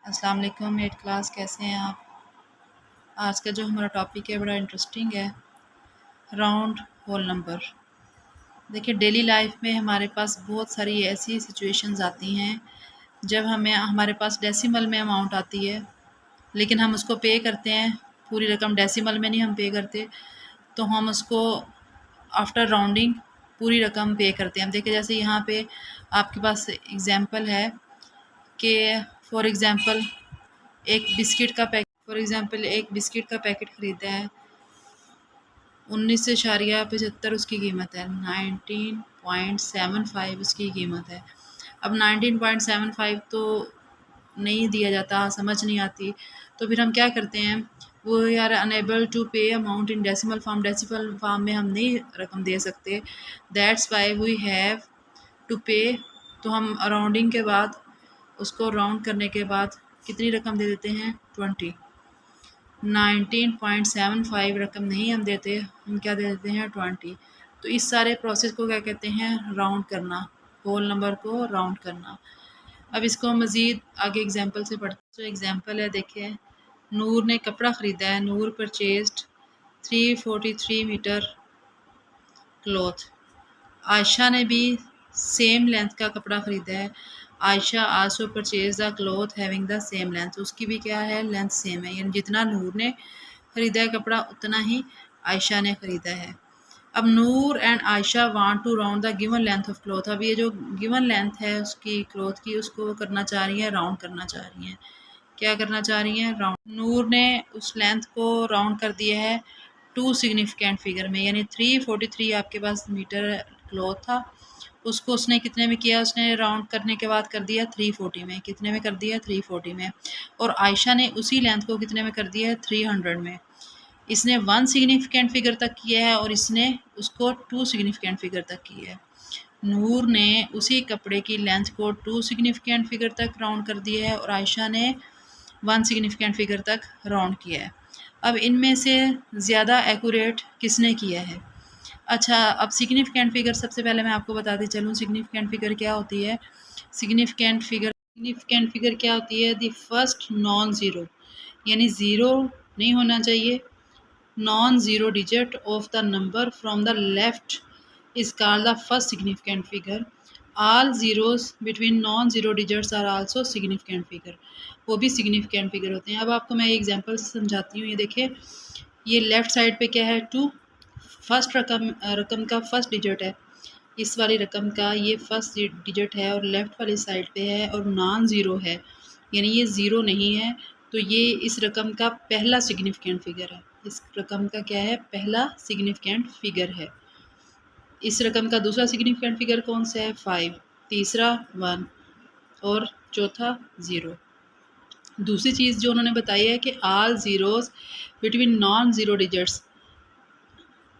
अस्सलाम वालेकुम eight class, कैसे हैं आप। आज का जो हमारा टॉपिक है बड़ा इंटरेस्टिंग है, राउंड होल नंबर। देखिए, डेली लाइफ में हमारे पास बहुत सारी ऐसी सिचुएशंस आती हैं जब हमारे पास डेसिमल में अमाउंट आती है, लेकिन हम उसको पे करते हैं, पूरी रकम डेसिमल में नहीं हम पे करते, तो हम उसको आफ्टर राउंडिंग पूरी रकम पे करते हैं। हम देखिए, जैसे यहाँ पे आपके पास एग्जांपल है कि फॉर एग्जांपल एक बिस्किट का पैकेट ख़रीदा है, 19.75 उसकी कीमत है, 19.75 उसकी कीमत है। अब 19.75 तो नहीं दिया जाता, समझ नहीं आती, तो फिर हम क्या करते हैं, वो यार unable to pay amount in decimal form में हम नहीं रकम दे सकते, that's why we have to pay. तो हम राउंडिंग के बाद, उसको राउंड करने के बाद कितनी रकम दे देते हैं, 20। 19.75 रकम नहीं हम देते, हम क्या दे देते हैं, 20। तो इस सारे प्रोसेस को क्या कहते हैं, राउंड करना, होल नंबर को राउंड करना। अब इसको मज़ीद आगे एग्जांपल से पढ़ते हैं। तो एग्जांपल है, देखिए, नूर ने कपड़ा ख़रीदा है, नूर परचेज्ड 343 मीटर क्लॉथ। आयशा ने भी सेम लेंथ का कपड़ा ख़रीदा है, Ayesha also purchase the cloth having the same length. उसकी भी क्या है, लेंथ सेम है, यानी जितना नूर ने ख़रीदा है कपड़ा उतना ही आयशा ने ख़रीदा है। अब Noor and Ayesha want to round the given length of cloth. अब ये जो गिवन लेंथ है उसकी क्लॉथ की, उसको करना चाह रही है, राउंड करना चाह रही हैं। क्या करना चाह रही हैं, राउंड। नूर ने उस लेंथ को राउंड कर दिया है टू सिग्निफिकेंट फिगर में, यानी 343 आपके पास मीटर क्लॉथ था, उसको उसने कितने में किया, उसने राउंड करने के बाद कर दिया 340 में। कितने में कर दिया, 340 में। और आयशा ने उसी लेंथ को कितने में कर दिया है, 300 में। इसने 1 सिग्निफिकेंट फिगर तक किया है और इसने उसको 2 सिग्निफिकेंट फिगर तक किया है। नूर ने उसी कपड़े की लेंथ को 2 सिग्निफिकेंट फिगर तक राउंड कर दिया है और आयशा ने 1 सिग्निफिकेंट फिगर तक राउंड किया है। अब इनमें से ज़्यादा एक्यूरेट किसने किया है। अच्छा, अब सिग्निफिकेंट फिगर सबसे पहले मैं आपको बताती चलूँ, सिग्निफिकेंट फिगर क्या होती है। सिग्निफिकेंट फिगर क्या होती है, द फर्स्ट नॉन ज़ीरो, यानी ज़ीरो नहीं होना चाहिए, non zero digit of the number from the left is called the first significant figure. All zeros between non zero digits are also significant figure, वो भी significant figure होते हैं। अब आपको मैं एग्जांपल से समझाती हूँ। ये देखिए, ये लेफ़्ट साइड पे क्या है, 2, फर्स्ट रकम का फर्स्ट डिजिट है, इस वाली रकम का ये फर्स्ट डिजिट है और लेफ़्ट वाली साइड पे है और नॉन ज़ीरो है, यानी ये ज़ीरो नहीं है, तो ये इस रकम का पहला सिग्निफिकेंट फिगर है। इस रकम का क्या है, पहला सिग्निफिकेंट फिगर है। इस रकम का दूसरा सिग्निफिकेंट फिगर कौन सा है, 5, तीसरा 1 और चौथा 0। दूसरी चीज़ जो उन्होंने बताई है कि all zeros between non zero digits,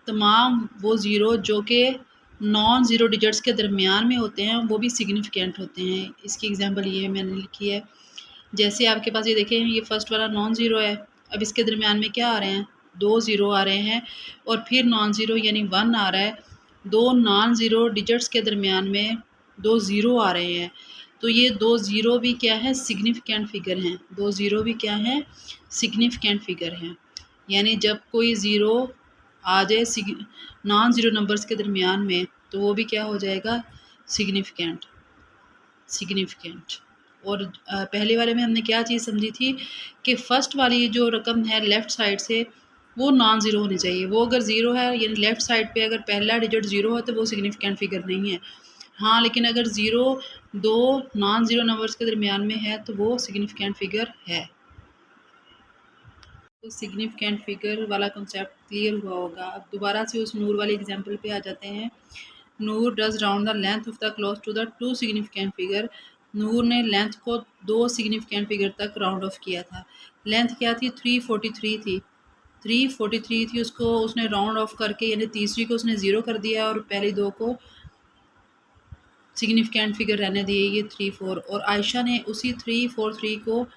तमाम वो ज़ीरो जो कि नॉन ज़ीरो डिजिट्स के दरमियान में होते हैं वो भी सिग्निफिकेंट होते हैं। इसकी एग्जांपल ये मैंने लिखी है, जैसे आपके पास ये देखें, ये फर्स्ट वाला नॉन ज़ीरो है, अब इसके दरमियान में क्या आ रहे हैं, 2 ज़ीरो आ रहे हैं और फिर नॉन ज़ीरो यानी 1 आ रहा है। 2 नॉन ज़ीरो डिजिट्स के दरमियान में 2 ज़ीरो आ रहे हैं, तो ये 2 ज़ीरो भी क्या है, सिग्निफिकेंट फिगर हैं। 2 ज़ीरो भी क्या हैं, सिग्निफिकेंट फिगर हैं। यानी जब कोई ज़ीरो आ जाए नॉन ज़ीरो नंबर्स के दरमियान में, तो वो भी क्या हो जाएगा, सिग्निफिकेंट। और पहले वाले में हमने क्या चीज़ समझी थी कि फ़र्स्ट वाली जो रकम है लेफ़्ट साइड से, वो नॉन ज़ीरो होनी चाहिए। वो अगर ज़ीरो है, यानी लेफ़्ट साइड पे अगर पहला डिजिट ज़ीरो है, तो वो सिग्निफिकेंट फिगर नहीं है। हाँ, लेकिन अगर ज़ीरो 2 नॉन ज़ीरो नंबर्स के दरमियान में है, तो वो सिग्निफिकेंट फिगर है। तो सिग्निफिकेंट फिगर वाला कॉन्सेप्ट क्लियर हुआ होगा। अब दोबारा से उस नूर वाली एग्जांपल पे आ जाते हैं। Noor does round the length of the cloth to the 2 significant figure. Noor ने लेंथ को 2 सिग्निफिकेंट फिगर तक राउंड ऑफ किया था। लेंथ क्या थी, 343 थी, 343 थी, उसको उसने राउंड ऑफ करके, यानी तीसरी को उसने ज़ीरो कर दिया और पहली 2 को सिग्निफिकेंट फिगर रहने दिए, ये 34। और आयशा ने उसी 343 को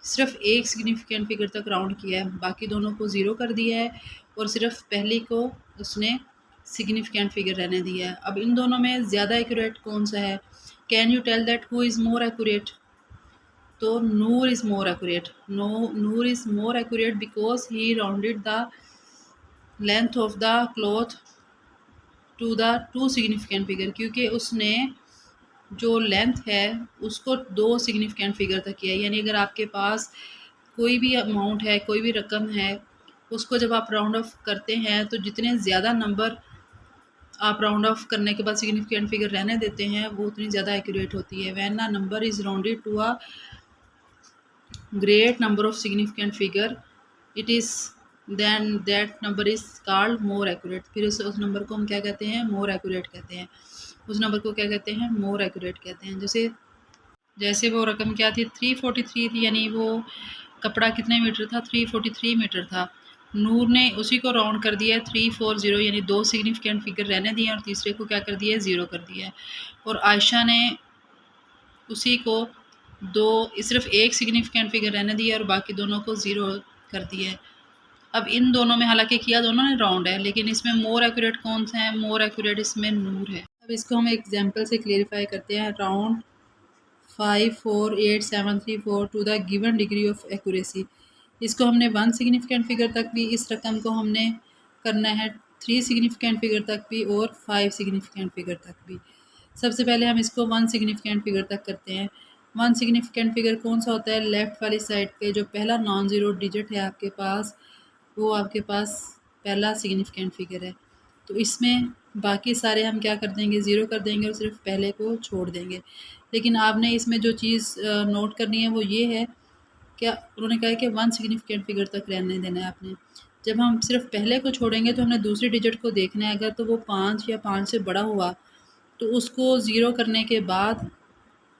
सिर्फ एक सिग्निफिकेंट फिगर तक राउंड किया है, बाकी दोनों को ज़ीरो कर दिया है और सिर्फ पहली को उसने सिग्निफिकेंट फिगर रहने दिया है। अब इन दोनों में ज़्यादा एक्यूरेट कौन सा है, can you tell that who is more accurate. तो Noor is more accurate. No, Noor is more accurate because he rounded the length of the cloth to the two significant figure, क्योंकि उसने जो length है उसको दो significant figure तक किया है। यानी अगर आपके पास कोई भी अमाउंट है, कोई भी रकम है, उसको जब आप राउंड ऑफ करते हैं तो जितने ज़्यादा नंबर आप राउंड ऑफ करने के बाद सिग्निफिकेंट फिगर रहने देते हैं वो उतनी ज़्यादा एक्यूरेट होती है। When a number is rounded to a great number of significant figure it is then that number is called more accurate. फिर उस नंबर को हम क्या कहते हैं? मोर एक्यूरेट कहते हैं। उस नंबर को क्या कहते हैं? मोर एक्यूरेट कहते हैं। जैसे जैसे वो रकम क्या थी? 343 थी, यानी वो कपड़ा कितने मीटर था? 343 मीटर था। नूर ने उसी को राउंड कर दिया है 340, यानी दो सिग्निफिकेंट फिगर रहने दिए और तीसरे को क्या कर दिया है? ज़ीरो कर दिया है। और आयशा ने उसी को दो सिर्फ एक सिग्निफिकेंट फिगर रहने दिया और बाकी दोनों को ज़ीरो कर दिया है। अब इन दोनों में हालांकि किया दोनों ने राउंड है, लेकिन इसमें मोर एक्यूरेट कौन सा है? मोर एक्यूरेट इसमें नूर है। अब इसको हम एग्जांपल से क्लेरिफाई करते हैं। Round 548,734 to the given degree of accuracy. इसको हमने 1 सिग्निफिकेंट फिगर तक भी, इस रकम को हमने करना है 3 सिग्निफिकेंट फिगर तक भी और 5 सिग्निफिकेंट फिगर तक भी। सबसे पहले हम इसको 1 सिग्निफिकेंट फिगर तक करते हैं। 1 सिग्निफिकेंट फिगर कौन सा होता है? लेफ़्ट वाली साइड पे जो पहला नॉन ज़ीरो डिजिट है आपके पास, वो आपके पास पहला सिग्निफिकेंट फिगर है। तो इसमें बाकी सारे हम क्या कर देंगे? ज़ीरो कर देंगे और सिर्फ पहले को छोड़ देंगे। लेकिन आपने इसमें जो चीज़ नोट करनी है वो ये है, क्या उन्होंने कहा है कि 1 सिग्निफिकेंट फिगर तक रहने देना है आपने। जब हम सिर्फ पहले को छोड़ेंगे तो हमने दूसरी डिजिट को देखना है। अगर तो वो 5 या 5 से बड़ा हुआ तो उसको ज़ीरो करने के बाद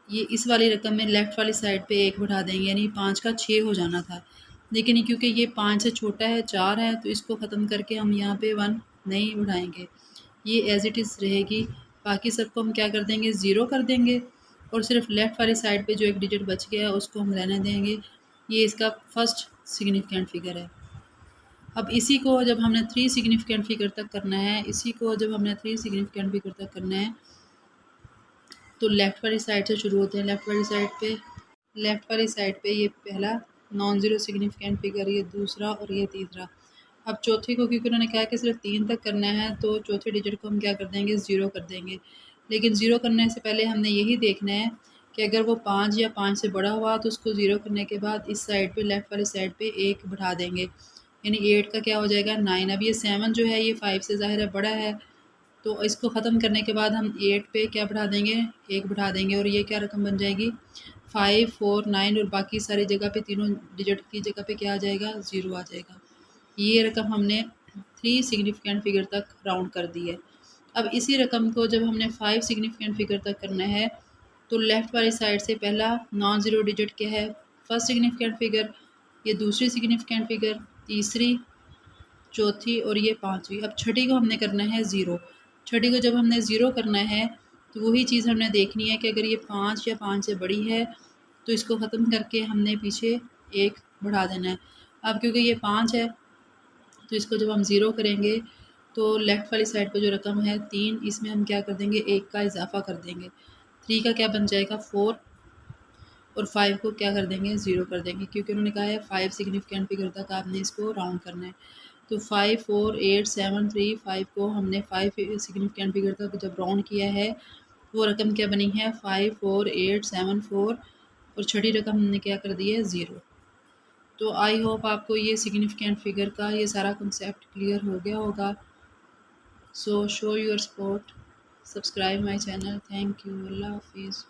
ये इस वाली रकम में लेफ़्ट वाली साइड पे 1 बढ़ा देंगे, यानी 5 का 6 हो जाना था। लेकिन क्योंकि ये 5 से छोटा है, 4 है, तो इसको ख़त्म करके हम यहाँ पे 1 नहीं बढ़ाएंगे, ये एज़ इट इज़ रहेगी। बाकी सबको हम क्या कर देंगे? ज़ीरो कर देंगे और सिर्फ लेफ़्ट वाली साइड पे जो एक डिजिट बच गया है उसको हम रहने देंगे। ये इसका फर्स्ट सिग्निफिकेंट फिगर है। अब इसी को जब हमने 3 सिग्निफिकेंट फिगर तक करना है, इसी को जब हमने 3 सिग्निफिकेंट फिगर तक करना है तो लेफ़्ट वाली साइड से शुरू होते हैं। लेफ़्ट वाली साइड पे ये पहला नॉन ज़ीरो सिग्निफिकेंट फिगर, ये दूसरा और ये तीसरा। अब चौथे को क्योंकि उन्होंने कहा कि सिर्फ 3 तक करना है तो चौथे डिजिट को हम क्या कर देंगे? ज़ीरो कर देंगे। लेकिन ज़ीरो करने से पहले हमने यही देखना है कि अगर वो 5 या 5 से बड़ा हुआ तो उसको ज़ीरो करने के बाद इस साइड पे लेफ़्ट वाली साइड पे 1 बढ़ा देंगे, यानी 8 का क्या हो जाएगा? 9। अब ये 7 जो है ये 5 से ज़ाहिर है बड़ा है, तो इसको ख़त्म करने के बाद हम 8 पे क्या बढ़ा देंगे? 1 बढ़ा देंगे और ये क्या रकम बन जाएगी? 5, 4, 9 और बाकी सारी जगह पे तीनों डिजिट की जगह पे क्या आ जाएगा? ज़ीरो आ जाएगा। ये रकम हमने 3 सिग्निफिकेंट फिगर तक राउंड कर दी है। अब इसी रकम को जब हमने 5 सिग्निफिकेंट फिगर तक करना है तो लेफ़्ट वाली साइड से पहला नॉन ज़ीरो डिजिट क्या है? फर्स्ट सिग्निफिकेंट फिगर, ये दूसरी सिग्निफिकेंट फिगर, तीसरी, चौथी और ये पाँचवीं। अब छठी को हमने करना है ज़ीरो। छठी को जब हमने ज़ीरो करना है तो वही चीज़ हमने देखनी है कि अगर ये 5 या 5 से बड़ी है तो इसको ख़त्म करके हमने पीछे 1 बढ़ा देना है। अब क्योंकि ये 5 है तो इसको जब हम ज़ीरो करेंगे तो लेफ़्ट वाली साइड पे जो रकम है 3, इसमें हम क्या कर देंगे? 1 का इजाफ़ा कर देंगे। 3 का क्या बन जाएगा? 4 और 5 को क्या कर देंगे? ज़ीरो कर देंगे, क्योंकि उन्होंने कहा है 5 सिग्निफिकेंट फिगर तक आपने इसको राउंड करना है। तो 5, 4, 8, 7, 3, 5 को हमने 5 सिग्निफिकेंट फिगर तक जब राउंड किया है वो रकम क्या बनी है? 5, 4, 8, 7, 4 और छठी रकम हमने क्या कर दी है? ज़ीरो। तो आई होप आपको ये सिग्निफिकेंट फिगर का ये सारा कंसेप्ट क्लियर हो गया होगा। So show your support, subscribe my channel. Thank you. अल्लाह हाफिज़।